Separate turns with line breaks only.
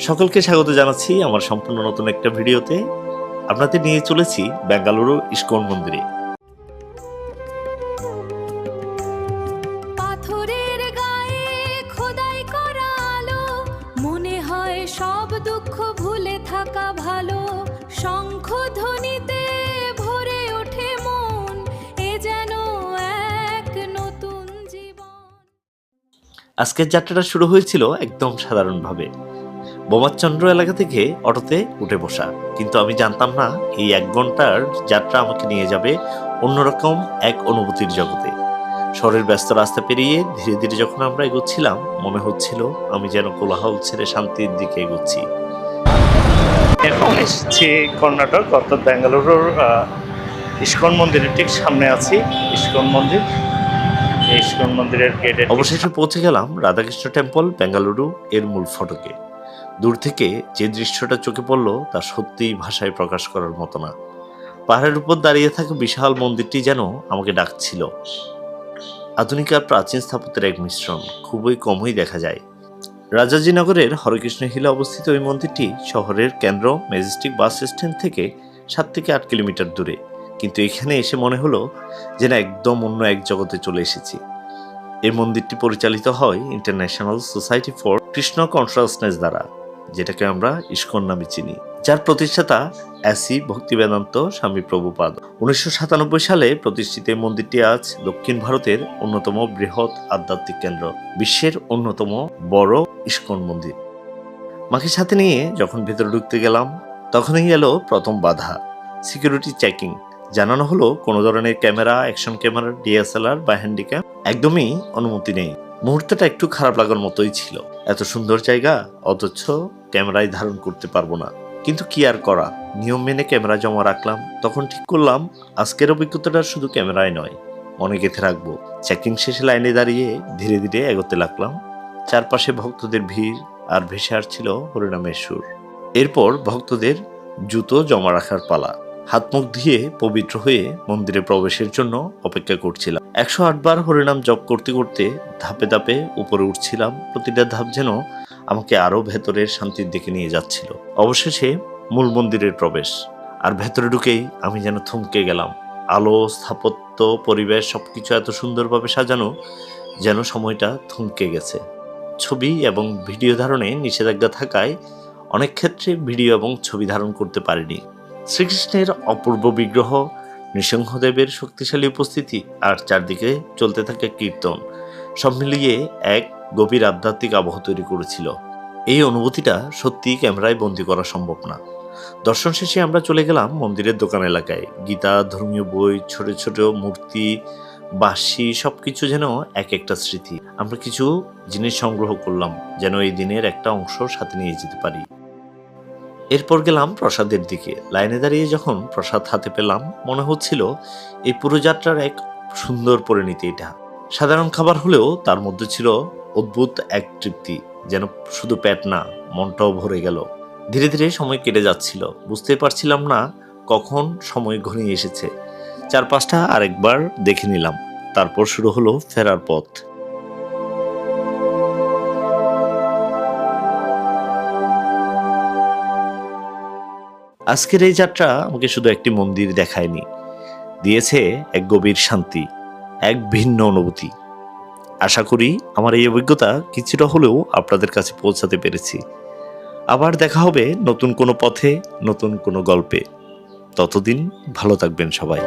সকলকে স্বাগত জানাচ্ছি আমার সম্পূর্ণ নতুন একটা ভিডিওতে। আপনাদের নিয়ে চলেছি বেঙ্গালুরু ইস্কন মন্দিরে।
পাথরের গায়ে খোদাই করা আলো, মনে হয় সব দুঃখ ভুলে থাকা ভালো। শঙ্খ ধ্বনিতে ভরে ওঠে মন, এ যেন এক নতুন জীবন।
আজকের যাত্রাটা শুরু হয়েছিল একদম সাধারণভাবে বোমাচন্দ্র এলাকা থেকে অটোতে উঠে বসা, কিন্তু আমি জানতাম না এই 1 ঘন্টার যাত্রা আমাকে নিয়ে যাবে অন্যরকম এক অনুভূতির জগতে। শহরের ব্যস্ত রাস্তা পেরিয়ে ধীরে ধীরে যখন আমরা এগোচ্ছিলাম, মনে হচ্ছিল আমি যেন কোলাহল ছেড়ে শান্তির দিকে এগোচ্ছি। এখন এসেছি কর্ণাটক, অর্থাৎ বেঙ্গালুরুর ইস্কন মন্দিরের ঠিক সামনে আছি। ইস্কন মন্দির, ইস্কন মন্দিরের গেটে অবশেষে পৌঁছে গেলাম রাধাকৃষ্ণ টেম্পল বেঙ্গালুরু এর মূল ফটকে। দূর থেকে যে দৃশ্যটা চোখে পড়ল তা সত্যিই ভাষায় প্রকাশ করার মতো না। পাহাড়ের উপর দাঁড়িয়ে থাকা বিশাল মন্দিরটি যেন আমাকে ডাকছিল। আধুনিক আর প্রাচীন স্থাপত্যের এক মিশ্রণ খুবই কমই দেখা যায়। রাজাজিনগরের হরেকৃষ্ণ হিলে অবস্থিত এই মন্দিরটি শহরের কেন্দ্র ম্যাজেস্টিক বাস স্ট্যান্ড থেকে 7 থেকে 8 কিলোমিটার দূরে, কিন্তু এখানে এসে মনে হলো যেন একদম অন্য এক জগতে চলে এসেছি। এই মন্দিরটি পরিচালিত হয় international society for Krishna consciousness দ্বারা, যেটাকে আমরা ইস্কন নামে চিনি, যার প্রতিষ্ঠাতা এসি ভক্তিবেদান্ত স্বামী প্রভুপাদ। 1997 সালে প্রতিষ্ঠিত এই মন্দিরটি আজ দক্ষিণ ভারতের অন্যতম বৃহৎ আধ্যাত্মিক কেন্দ্র, বিশ্বের অন্যতম বড় ইস্কন মন্দির। মাকে সাথে নিয়ে যখন ভেতরে ঢুকতে গেলাম, তখনই এলো প্রথম বাধা, সিকিউরিটি চেকিং। জানানো হলো কোনো ধরনের ক্যামেরা, অ্যাকশন ক্যামেরা, ডিএসএলআর বা হ্যান্ডিক্যাম একদমই অনুমতি নেই। মুহূর্তটা একটু খারাপ লাগার মতোই ছিল। এত সুন্দর জায়গা, অথচ ক্যামেরায় ধারণ করতে পারবো না। কিন্তু কি আর করা, নিয়ম মেনে ক্যামেরা জমা রাখলাম। তখন ঠিক করলাম আজকের অভিজ্ঞতাটা শুধু ক্যামেরায় নয়, মনে গেঁথে রাখবো। চেকিং শেষে লাইনে দাঁড়িয়ে ধীরে ধীরে এগোতে লাগলাম। চারপাশে ভক্তদের ভিড় আর ভেসে আসছিল হরিনামের সুর। এরপর ভক্তদের জুতো জমা রাখার পালা। হাত মুখ ধুয়ে পবিত্র হয়ে মন্দিরে প্রবেশের জন্য অপেক্ষা করছিলাম। 108 বার হরিনাম জপ করতে করতে ধাপে ধাপে উপরে উঠছিলাম। প্রতিটা ধাপ যেন আমাকে আরো ভেতরের শান্তির দিকে নিয়ে যাচ্ছিল। অবশেষে মূল মন্দিরের প্রবেশ, আর ভেতরে ঢুকেই আমি যেন থমকে গেলাম। আলো, স্থাপত্য, পরিবেশ সবকিছু এত সুন্দরভাবে সাজানো যেন সময়টা থমকে গেছে। ছবি এবং ভিডিও ধারণে নিষেধাজ্ঞা থাকায় অনেক ক্ষেত্রে ভিডিও এবং ছবি ধারণ করতে পারিনি। শ্রীকৃষ্ণের অপূর্ব বিগ্রহ, নৃসিংহদেবের শক্তিশালী উপস্থিতি আর চারদিকে চলতে থাকা কীর্তন সব মিলিয়ে এক গভীর আধ্যাত্মিক আবহ তৈরি করেছিল। এই অনুভূতিটা সত্যিই ক্যামেরায় বন্দি করা সম্ভব না। দর্শন শেষে আমরা চলে গেলাম মন্দিরের দোকান এলাকায়। গীতা, ধর্মীয় বই, ছোট ছোট মূর্তি, বাঁশি সবকিছু যেন এক একটা স্মৃতি। আমরা কিছু জিনিস সংগ্রহ করলাম যেন এই দিনের একটা অংশ সাথে নিয়ে যেতে পারি। এরপর গেলাম প্রসাদের দিকে। লাইনে দাঁড়িয়ে যখন প্রসাদ হাতে পেলাম, মনে হচ্ছিল এই পুরো যাত্রার এক সুন্দর পরিণতি এটা। সাধারণ খাবার হলেও তার মধ্যে ছিল অদ্ভুত এক তৃপ্তি, যেন শুধু পেট না, মনটাও ভরে গেল। ধীরে ধীরে সময় কেটে যাচ্ছিল, বুঝতে পারছিলাম না কখন সময় ঘনিয়ে এসেছে। চারপাশটা আরেকবার দেখে নিলাম, তারপর শুরু হলো ফেরার পথ। আজকের এই যাত্রা আমাকে শুধু একটি মন্দির দেখায়নি, দিয়েছে এক গভীর শান্তি, এক ভিন্ন অনুভূতি। আশা করি আমার এই অভিজ্ঞতা কিছুটা হলেও আপনাদের কাছে পৌঁছাতে পেরেছি। আবার দেখা হবে নতুন কোনো পথে, নতুন কোনো গল্পে। ততদিন ভালো থাকবেন সবাই।